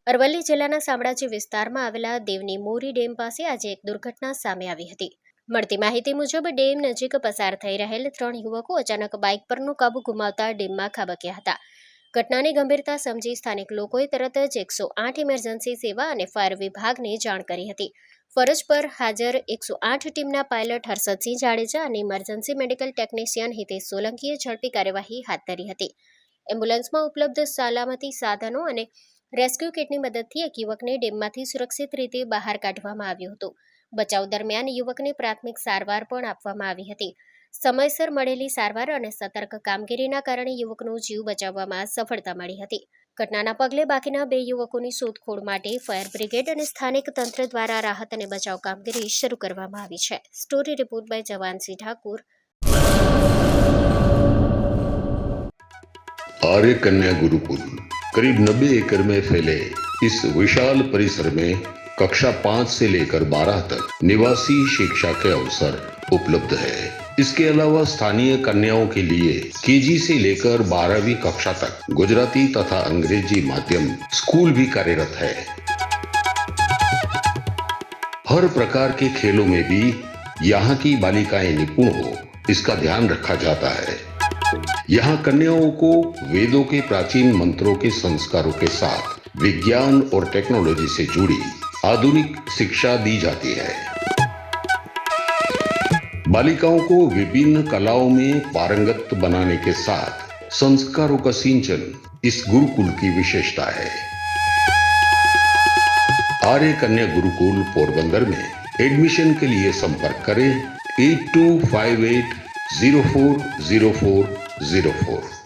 અરવલ્લી જિલ્લાના શામળાજી વિસ્તારમાં આવેલા દેવની મોરી ડેમ પાસે આજે એક દુર્ઘટના સામે આવી હતી। મળતી માહિતી મુજબ ડેમ નજીક પસાર થઈ રહેલ 3 યુવકો અચાનક બાઇક પરનો કાબુ ગુમાવતા ડેમમાં ખાબક્યા હતા। ઘટનાની ગંભીરતા સમજી સ્થાનિક લોકોએ તરત જ 108 ઇમરજન્સી સેવા અને ફાયર વિભાગને જાણ કરી હતી। ફરજ પર હાજર 108 ટીમના પાયલટ હર્ષદસિંહ જાડેજા અને ઇમરજન્સી મેડિકલ ટેકનિશિયન હિતેશ સોલંકીએ ઝડપી કાર્યવાહી હાથ ધરી હતી। એમ્બ્યુલન્સમાં ઉપલબ્ધ સલામતી સાધનો અને રેસ્ક્યુ કિટની મદદથી એક યુવકને ડેમમાંથી સુરક્ષિત રીતે બહાર કાઢવામાં આવ્યો હતો। બચાવ દરમિયાન યુવકને પ્રાથમિક સારવાર પણ આપવામાં આવી હતી। સમયસર મળેલી સારવાર અને સતર્ક કામગીરીના કારણે યુવકનો જીવ બચાવવામાં સફળતા મળી હતી। ઘટનાના પગલે બાકીના 2 યુવકોની શોધખોળ માટે ફાયર બ્રિગેડ અને સ્થાનિક તંત્ર દ્વારા રાહત અને બચાવ કામગીરી શરૂ કરવામાં આવી છે। Story report by Jawansinh Thakur. Arya Kanya Gurukul करीब 90 एकड़ में फैले इस विशाल परिसर में कक्षा 5 से लेकर 12 तक निवासी शिक्षा के अवसर उपलब्ध है। इसके अलावा स्थानीय कन्याओं के लिए केजी से लेकर 12वीं कक्षा तक गुजराती तथा अंग्रेजी माध्यम स्कूल भी कार्यरत है। हर प्रकार के खेलों में भी यहाँ की बालिकाएं निपुण हो, इसका ध्यान रखा जाता है। यहाँ कन्याओं को वेदों के प्राचीन मंत्रों के संस्कारों के साथ विज्ञान और टेक्नोलॉजी से जुड़ी आधुनिक शिक्षा दी जाती है। बालिकाओं को विभिन्न कलाओं में पारंगत बनाने के साथ संस्कारों का सिंचन इस गुरुकुल की विशेषता है। आर्य कन्या गुरुकुल पोरबंदर में एडमिशन के लिए संपर्क करें 8258040404।